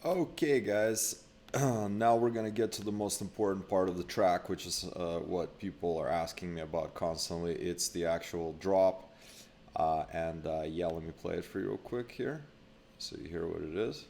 Okay, guys, now we're gonna get to the most important part of the track, which is what people are asking me about constantly. It's the actual drop. Yeah, let me play it for you real quick here so you hear what it is.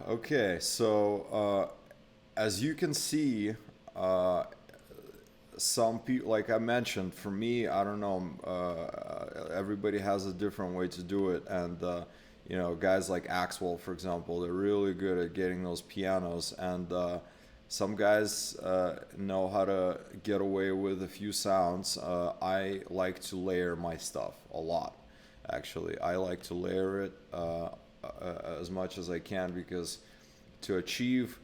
Okay, so as you can see, uh, some people, like I mentioned, for me, I don't know, everybody has a different way to do it. Guys like Axwell, for example, they're really good at getting those pianos. Some guys know how to get away with a few sounds. I like to layer my stuff a lot, actually. I like to layer it as much as I can because to achieve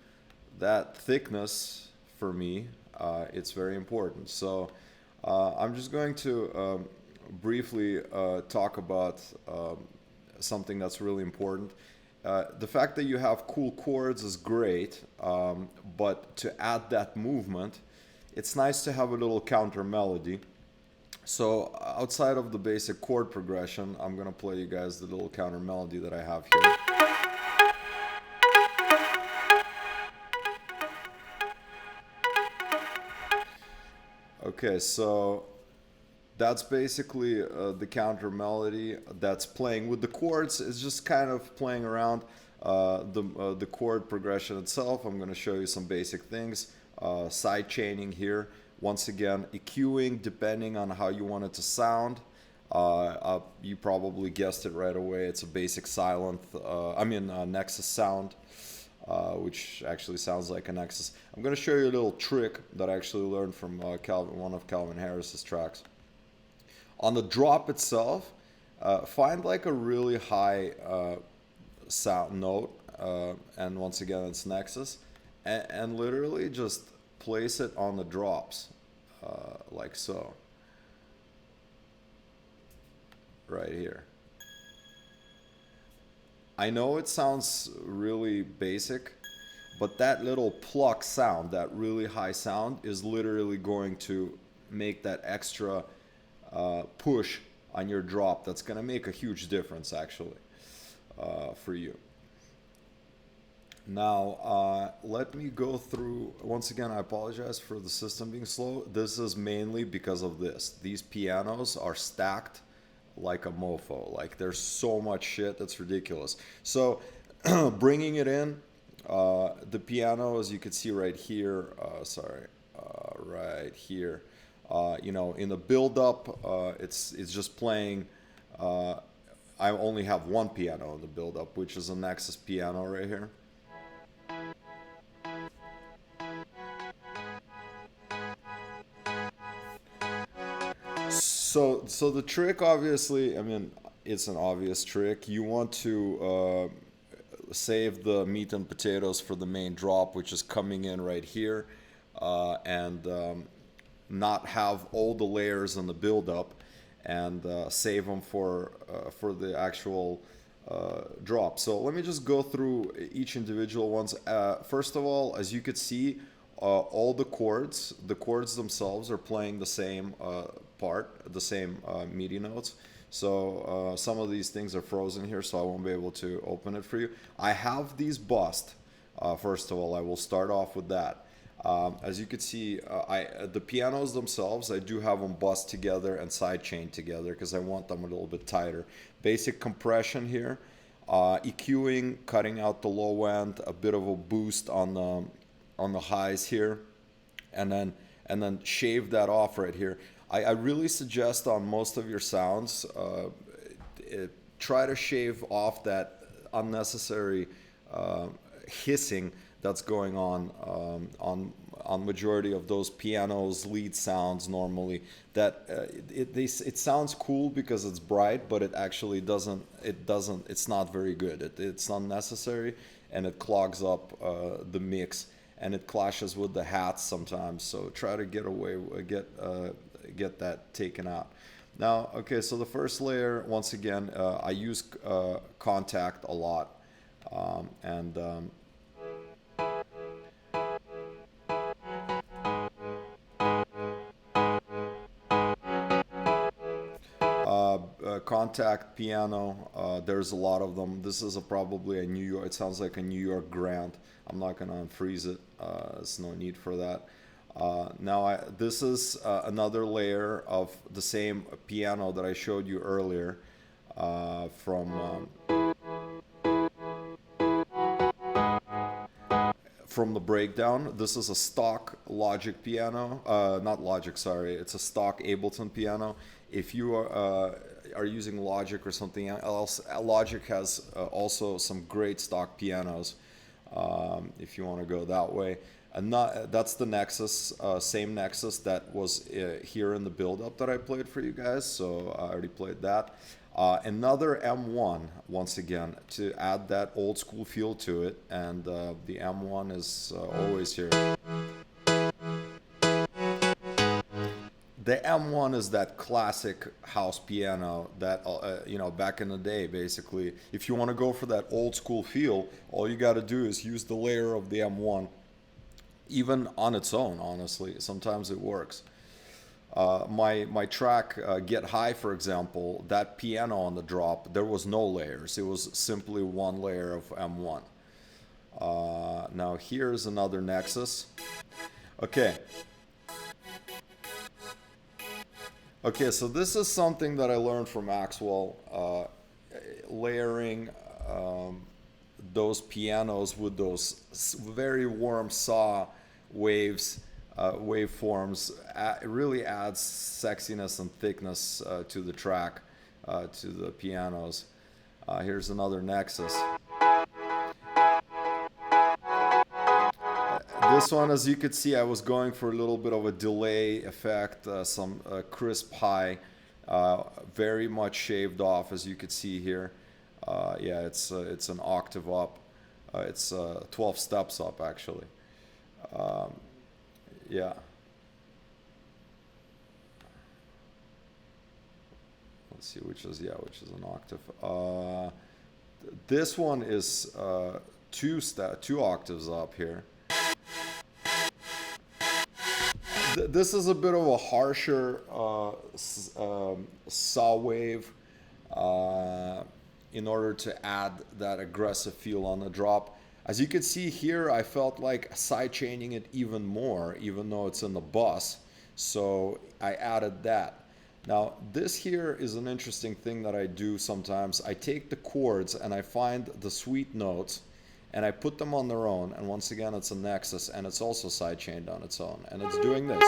that thickness for me, it's very important. I'm just going to briefly talk about something that's really important. The fact that you have cool chords is great, but to add that movement, it's nice to have a little counter melody. So outside of the basic chord progression, I'm gonna play you guys the little counter melody that I have here. Okay, so that's basically the counter melody that's playing with the chords. It's just kind of playing around the chord progression itself. I'm going to show you some basic things. Side chaining here. Once again, EQing depending on how you want it to sound. You probably guessed it right away. It's a basic silent, Nexus sound. Which actually sounds like a Nexus. I'm going to show you a little trick that I actually learned from one of Calvin Harris's tracks. On the drop itself, find like a really high sound note, and once again it's Nexus, and literally just place it on the drops, like so, right here. I know it sounds really basic, but that little pluck sound, that really high sound, is literally going to make that extra push on your drop. That's going to make a huge difference, actually, for you. Now, let me go through, once again, I apologize for the system being slow. This is mainly because of this. These pianos are stacked like a mofo. Like there's so much shit that's ridiculous. So bringing it in, the piano, as you can see right here, right here, in the build up, it's just playing. I only have one piano in the build up, which is a Nexus piano right here. So the trick, obviously, I mean, it's an obvious trick. You want to save the meat and potatoes for the main drop, which is coming in right here, and not have all the layers in the build-up, and save them for the actual drop. So let me just go through each individual ones. First of all, as you could see, all the chords themselves are playing the same part, the same MIDI notes. So some of these things are frozen here, so I won't be able to open it for you. I have these bussed. First of all, I will start off with that. As you can see, the pianos themselves, I do have them bussed together and sidechained together because I want them a little bit tighter. Basic compression here, EQing, cutting out the low end, a bit of a boost on the highs here, and then shave that off right here. I really suggest on most of your sounds, try to shave off that unnecessary hissing that's going on majority of those pianos lead sounds normally. That it sounds cool because it's bright, but it actually doesn't. It's not very good. It's unnecessary and it clogs up the mix. and it clashes with the hats sometimes. So try to get away, get that taken out. Now, okay, so the first layer, once again, I use contact a lot, and contact piano. There's a lot of them. This is probably a New York. It sounds like a New York Grand. I'm not gonna unfreeze it. There's no need for that. Now this is another layer of the same piano that I showed you earlier from the breakdown. This is a stock Logic piano, not Logic, sorry. It's a stock Ableton piano. If you are using Logic or something else, Logic has also some great stock pianos. If you want to go that way. And that's the Nexus, same Nexus that was here in the build-up that I played for you guys. So I already played that. Another M1, once again, to add that old school feel to it. And the M1 is always here. The M1 is that classic house piano that, you know, back in the day, basically. If you want to go for that old school feel, all you got to do is use the layer of the M1. Even on its own, honestly, sometimes it works. My track Get High, for example, that piano on the drop, there was no layers. It was simply one layer of M1. Now here's another Nexus. Okay. Okay, so this is something that I learned from Maxwell, layering those pianos with those very warm saw waves, waveforms. It really adds sexiness and thickness to the track, to the pianos. Here's another Nexus. This one, as you could see, I was going for a little bit of a delay effect, some crisp high, very much shaved off, as you could see here. Yeah, it's an octave up. It's 12 steps up, actually. Yeah. Let's see, which is an octave. This one is two octaves up here. This is a bit of a harsher saw wave in order to add that aggressive feel on the drop. As you can see here, I felt like sidechaining it even more, even though it's in the bus. So I added that. Now, this here is an interesting thing that I do sometimes. I take the chords and I find the sweet notes and I put them on their own. And once again, it's a Nexus and it's also sidechained on its own. And it's doing this.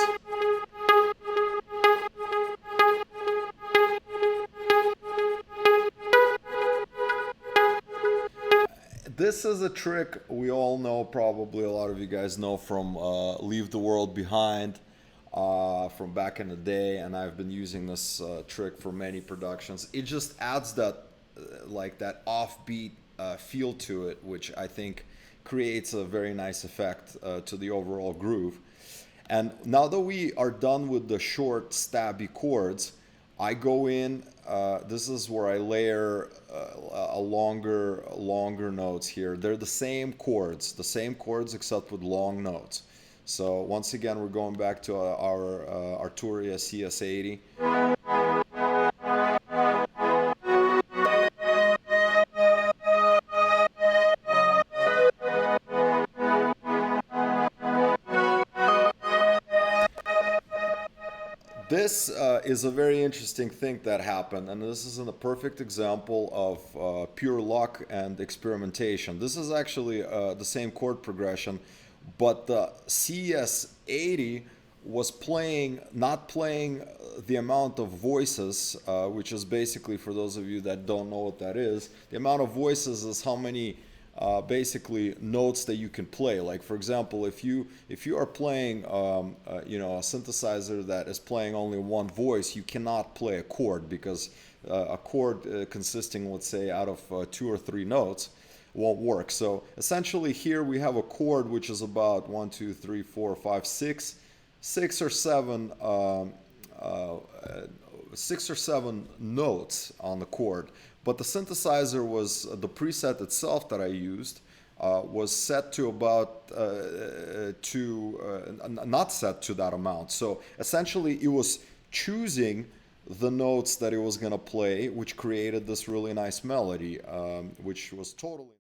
This is a trick we all know, probably a lot of you guys know from Leave the World Behind, from back in the day, and I've been using this trick for many productions. It just adds that, like that offbeat feel to it, which I think creates a very nice effect to the overall groove. And now that we are done with the short stabby chords, I go in, this is where I layer a longer notes here. They're the same chords except with long notes. So once again, we're going back to our Arturia CS80. This is a very interesting thing that happened, and this is a perfect example of pure luck and experimentation. This is actually the same chord progression, but the CS80 was not playing the amount of voices, which is basically, for those of you that don't know what that is, the amount of voices is how many basically notes that you can play. Like, for example, if you are playing you know, a synthesizer that is playing only one voice, you cannot play a chord, because a chord consisting, let's say, out of 2 or 3 notes, won't work. So essentially here we have a chord which is about 1, 2, 3, 4, 5, 6, 6 or 7 uh, 6 or 7 notes on the chord, but the synthesizer was the preset itself that I used was set to about not set to that amount. So essentially it was choosing the notes that it was going to play, which created this really nice melody, which was totally